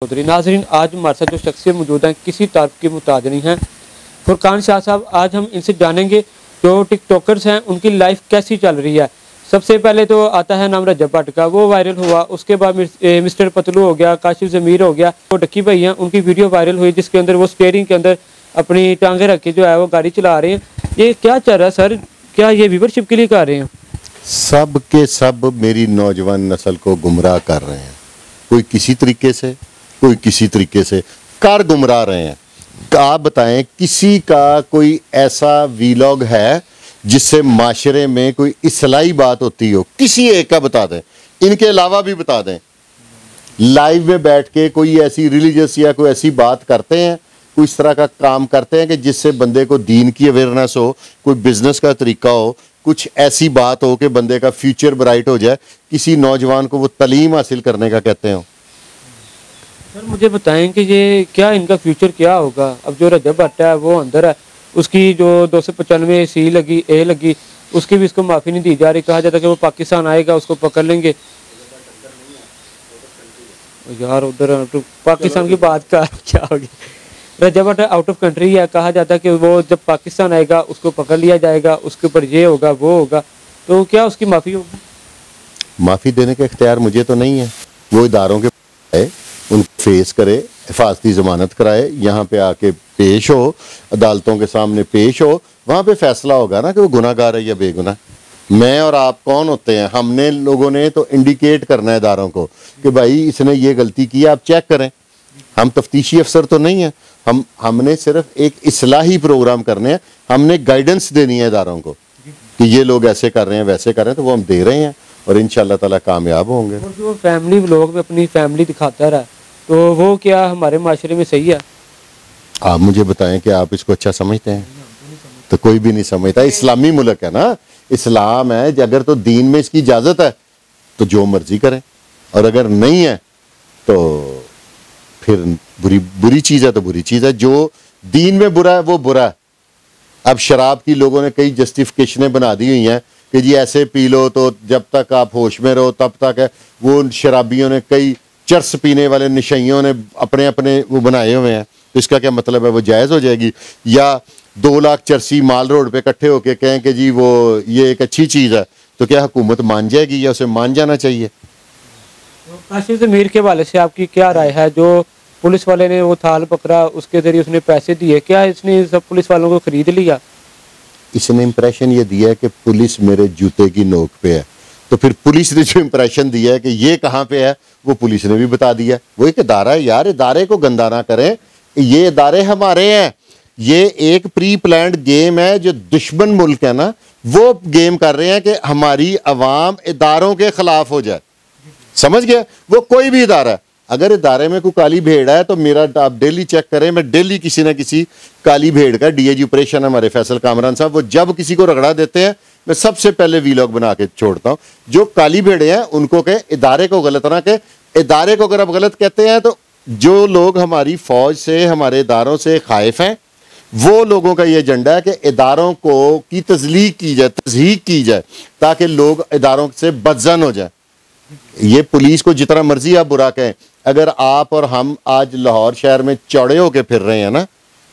चौधरी। नाजरीन, आज हमारे साथ जो शख्सियत मौजूद हैं किसी तारफ के मुताज नहीं हैं। फुरकान शाह साहब, आज हम इनसे जानेंगे जो टिकटॉकर्स हैं उनकी लाइफ कैसी चल रही है। सबसे पहले तो आता है नाम रजब भट्ट का, वो वायरल हुआ। उसके बाद मिस्टर पतलू हो गया, काशिफ ज़मीर हो गया। वो डक्की भाई हैं, उनकी वीडियो वायरल हुई जिसके अंदर वो स्टीयरिंग के अंदर अपनी टांगे रख के जो है वो गाड़ी चला रहे हैं। ये क्या चल रहा है सर? क्या ये व्यूवरशिप के लिए कर रहे हैं? सब के सब मेरी नौजवान नस्ल को गुमराह कर रहे हैं। कोई किसी तरीके से, कोई किसी तरीके से कार गुमराह रहे हैं। आप बताएं, किसी का कोई ऐसा वीलॉग है जिससे माशरे में कोई इस्लाही बात होती हो? किसी एक का बता दें, इनके अलावा भी बता दें। लाइव में बैठ के कोई ऐसी रिलीजियस या कोई ऐसी बात करते हैं, कोई इस तरह का काम करते हैं कि जिससे बंदे को दीन की अवेयरनेस हो, कोई बिजनेस का तरीका हो, कुछ ऐसी बात हो कि बंदे का फ्यूचर ब्राइट हो जाए, किसी नौजवान को वो तालीम हासिल करने का कहते हो? सर मुझे बताएं कि ये क्या इनका फ्यूचर क्या होगा? अब जो रजब भट्ट है वो अंदर है, उसकी जो 295 सी लगी, ए लगी, उसकी भी इसको माफ़ी नहीं दी जा रही। कहा जाता है कि वो पाकिस्तान आएगा उसको पकड़ लेंगे। यार उधर पाकिस्तान की बात का क्या होगी? रजब भट्ट आउट ऑफ कंट्री है। कहा जाता है कि वो जब पाकिस्तान आएगा उसको पकड़ लिया जाएगा, उसके ऊपर ये होगा वो होगा। तो क्या उसकी माफ़ी होगी? माफ़ी देने का इख्तियार मुझे तो नहीं है। वो इदारों के है, उनको फेस करे, हिफाजती ज़मानत कराए, यहाँ पे आके पेश हो, अदालतों के सामने पेश हो, वहाँ पे फैसला होगा ना कि वो गुनाहगार है या बेगुनाह। मैं और आप कौन होते हैं? हमने लोगों ने तो इंडिकेट करना है इदारों को कि भाई इसने ये गलती की, आप चेक करें। हम तफ्तीशी अफसर तो नहीं है, हमने सिर्फ एक इस्लाही प्रोग्राम करने हैं। हमने गाइडेंस देनी है इदारों को कि ये लोग ऐसे कर रहे हैं वैसे कर रहे हैं, तो वो हम दे रहे हैं और इंशाअल्लाह ताला कामयाब होंगे। और जो फैमिली व्लॉग में अपनी फैमिली दिखाता रहा, तो वो क्या हमारे माशरे में सही है? आप मुझे बताएं कि आप इसको अच्छा समझते हैं? तो कोई भी नहीं समझता। इस्लामी मुल्क है ना, इस्लाम है। अगर तो दीन में इसकी इजाज़त है तो जो मर्जी करें, और अगर नहीं है तो फिर बुरी चीज़ है तो बुरी चीज़ है। जो दीन में बुरा है वो बुरा है। अब शराब की लोगों ने कई जस्टिफिकेशनें बना दी हुई हैं कि जी ऐसे पी लो तो जब तक आप होश में रहो तब तक है। वो शराबियों ने, कई चर्स पीने वाले नशइयों ने अपने अपने वो बनाए हुए हैं। तो इसका क्या मतलब है? वो जायज़ हो जाएगी? या 2 लाख चर्सी माल रोड पे इकट्ठे होके कहें कि जी वो ये एक अच्छी चीज़ है, तो क्या हुकूमत मान जाएगी या उसे मान जाना चाहिए? काशिफ ज़मीर के वाले से आपकी क्या राय है? जो पुलिस वाले ने वो थाल पकड़ा, उसके जरिए उसने पैसे दिए, क्या इसने सब पुलिस वालों को खरीद लिया? इसने इंप्रेशन ये दिया है कि पुलिस मेरे जूते की नोक पे है। तो फिर पुलिस ने जो इंप्रेशन दिया है कि ये कहाँ पे है, वो पुलिस ने भी बता दिया। वो एक इदारा है यार, इदारे को गंदा ना करें। ये इदारे हमारे हैं। ये एक प्री प्लान्ड गेम है जो दुश्मन मुल्क है ना, वो गेम कर रहे हैं कि हमारी अवाम इदारों के खिलाफ हो जाए। समझ गया? वो कोई भी इदारा है। अगर इदारे में कोई काली भेड़ है तो मेरा आप डेली चेक करें, मैं डेली किसी ना किसी काली भेड़ का, डीआईजी ऑपरेशन हमारे फैसल कामरान साहब, वो जब किसी को रगड़ा देते हैं मैं सबसे पहले वीलॉग बना के छोड़ता हूं। जो काली भेड़े हैं उनको कहे, इदारे को गलत ना कहे। इदारे को अगर आप गलत कहते हैं तो जो लोग हमारी फौज से, हमारे इदारों से खाइफ हैं, वो लोगों का ये एजेंडा है कि इदारों को की तज़लीक की जाए, तज़हीक की जाए, ताकि लोग इदारों से बदज़न हो जाए। ये पुलिस को जितना मर्जी आप बुरा कहें, अगर आप और हम आज लाहौर शहर में चौड़े होके फिर रहे हैं ना,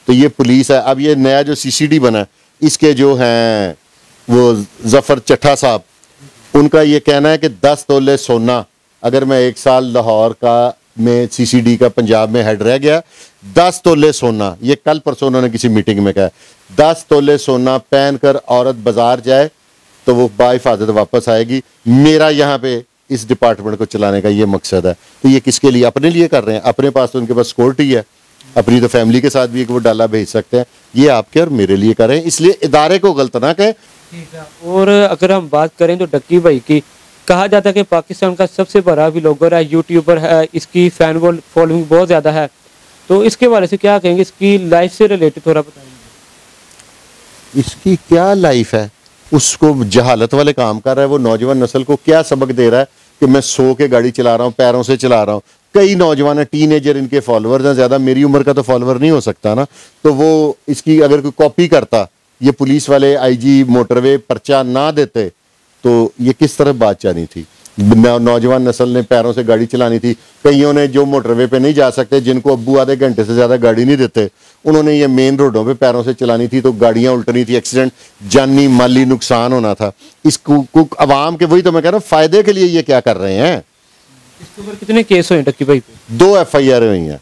तो ये पुलिस है। अब ये नया जो सीसीडी बना है, इसके जो हैं वो जफ़र चट्ठा साहब, उनका ये कहना है कि 10 तोले सोना, अगर मैं 1 साल लाहौर का में सीसीडी का पंजाब में हेड रह गया, 10 तोले सोना, ये कल परसों उन्होंने किसी मीटिंग में कहा, 10 तोले सोना पहन कर औरत बाजार जाए तो वो बाहिफाजत वापस आएगी। मेरा यहाँ पे इस डिपार्टमेंट को चलाने का ये मकसद है। तो ये किसके लिए? अपने लिए कर रहे हैं। अपने पास तो उनके पास सिक्योरिटी है, अपनी तो फैमिली के साथ भी एक वो डाला भेज सकते हैं। ये आपके और मेरे लिए कर रहे हैं, इसलिए इदारे को गलत ना कहें। ठीक है। और अगर हम बात करें तो डक्की भाई की, कहा जाता है कि पाकिस्तान का सबसे बड़ा व्लॉगर है, यूट्यूबर है, इसकी फैन फॉलोइंग बहुत ज़्यादा है। तो इसके बारे से क्या कहेंगे? इसकी लाइफ से रिलेटेड थोड़ा बताएंगे। इसकी क्या लाइफ है? उसको जहालत वाले काम कर रहा है। वो नौजवान नस्ल को क्या सबक दे रहा है कि मैं सो के गाड़ी चला रहा हूँ, पैरों से चला रहा हूँ। कई नौजवान है, टीनेजर, इनके फॉलोअर्स हैं ज़्यादा। मेरी उम्र का तो फॉलोअर नहीं हो सकता ना। तो वो इसकी अगर कोई कॉपी करता, ये पुलिस वाले आईजी मोटरवे पर्चा ना देते, तो ये किस तरह बात जानी थी। नौजवान नस्ल ने पैरों से गाड़ी चलानी थी। कईयों ने जो मोटरवे पे नहीं जा सकते, जिनको अब्बू आधे घंटे से ज़्यादा गाड़ी नहीं देते, उन्होंने ये मेन रोडों पे पैरों से चलानी थी, तो गाड़ियां उल्टनी थी, एक्सीडेंट, जानी माली नुकसान होना था। इस अवाम के, वही तो मैं कह रहा हूँ, फायदे के लिए ये क्या कर रहे हैं। इसके ऊपर कितने केस हुए टक्की भाई पे? 2 FIR हुई हैं।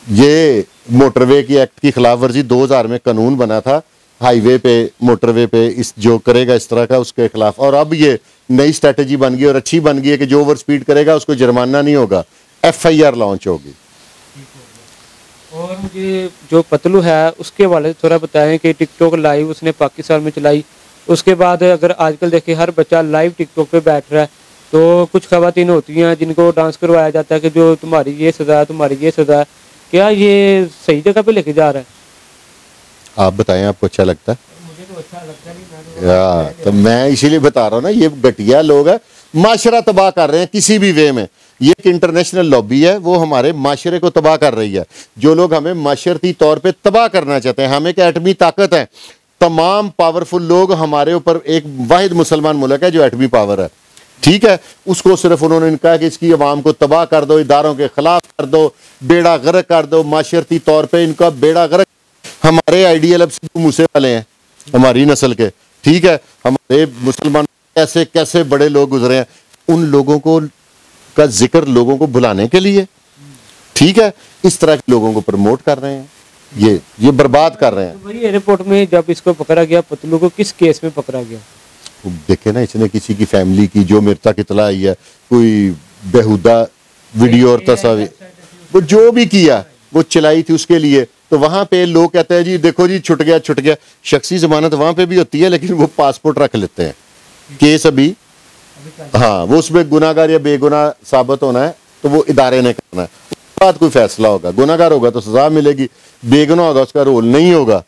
ये मोटरवे की एक्ट की खिलाफ वर्जी 2000 में कानून बना था, हाईवे पे, मोटरवे पे इस जो करेगा इस तरह का उसके खिलाफ, और अब ये नई स्ट्रेटजी बन गई और अच्छी बन गई है कि जो ओवर स्पीड करेगा उसको जुर्माना नहीं होगा, FIR लॉन्च होगी। और मुझे जो पतलू है उसके हवाले से थोड़ा बताएं कि टिकटॉक लाइव उसने पाकिस्तान में चलाई, उसके बाद अगर आजकल देखिए हर बच्चा लाइव टिकटॉक पे बैठ रहा है, तो कुछ खवातीन होती हैं जिनको डांस करवाया जाता है कि जो तुम्हारी ये सजा है, तुम्हारी ये सजा है, क्या ये सही जगह पे लेके जा रहा है? आप बताएं, आपको अच्छा लगता है? मुझे तो अच्छा लगता नहीं। तो मैं इसीलिए बता रहा हूँ ना, ये घटिया लोग हैं, माशरा तबाह कर रहे हैं किसी भी वे में। ये एक इंटरनेशनल लॉबी है, वो हमारे माशरे को तबाह कर रही है। जो लोग हमें माशरती तौर पे तबाह करना चाहते हैं, हम एक एटमी ताकत है, तमाम पावरफुल लोग हमारे ऊपर, एक वाहिद मुसलमान मुल्क है जो एटमी पावर है, ठीक है, उसको सिर्फ उन्होंने कहा कि इसकी अवाम को तबाह कर दो, इदारों के खिलाफ कर दो, बेड़ा गर्क कर दो, माशरती तौर पर इनका बेड़ा गर्क। हमारे आइडियल अब सिद्धू मूसे वाले हैं, हमारी नस्ल के, ठीक है, हमारे मुसलमान कैसे कैसे बड़े लोग गुजरे हैं, उन लोगों को का जिक्र लोगों को भुलाने के लिए, ठीक है, इस तरह के लोगों को प्रमोट कर रहे हैं, ये बर्बाद कर रहे हैं। तो वही एयरपोर्ट में जब इसको पकड़ा गया, पतलू को किस केस में पकड़ा गया? देखे ना, इसने किसी की फैमिली की, जो मेरे तक इतला आई है, कोई बेहुदा वीडियो और तस्वीर, वो जो भी किया वो चलाई थी उसके लिए, तो वहां पे लोग कहते हैं जी देखो जी छुट गया छुट गया। शख्सी जमानत वहां पे भी होती है, लेकिन वो पासपोर्ट रख लेते हैं, केस अभी हाँ, वो उसमें गुनाहगार या बेगुनाह साबित होना है तो वो इदारे ने करना है, उसके बाद कोई फैसला होगा। गुनाहगार होगा तो सजा मिलेगी, बेगुनाह होगा उसका रोल नहीं होगा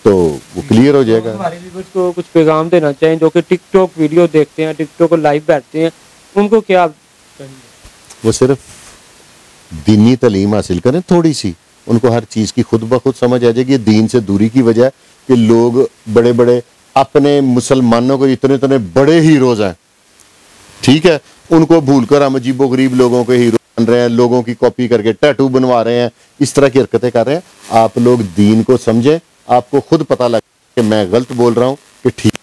तो वो क्लियर हो जाएगा। हमारे व्यूअर्स को कुछ पैगाम देना चाहिए जो कि टिकटॉक वीडियो देखते हैं, टिकटॉक को लाइव बैठते हैं, उनको क्या कहेंगे? वो सिर्फ दीनी तालीम हासिल करें थोड़ी सी, उनको हर चीज़ की खुद ब खुद समझ आ जाएगी। दीन से दूरी की वजह कि लोग बड़े बड़े अपने मुसलमानों को इतने इतने बड़े हीरोज हैं, ठीक है, उनको भूलकर हम अजीबो गरीब लोगों के हीरो बन रहे हैं, लोगों की कॉपी करके टैटू बनवा रहे हैं, इस तरह की हरकतें कर रहे हैं। आप लोग दीन को समझें, आपको खुद पता लगे कि मैं गलत बोल रहा हूँ कि ठीक।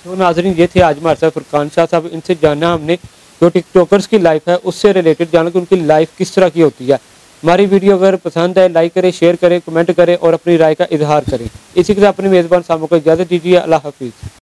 तो नाज़रीन, ये थे आज हमारे साथ फुरकान शाह साहब, इनसे जाना हमने जो टिकटॉकर्स की लाइफ है उससे रिलेटेड, जाना कि उनकी लाइफ किस तरह की होती है। हमारी वीडियो अगर पसंद आए लाइक करें, शेयर करें, कमेंट करें और अपनी राय का इजहार करें। इसी के साथ अपने मेज़बान सामों को इजाज़त दीजिए। अल्लाह हाफिज़।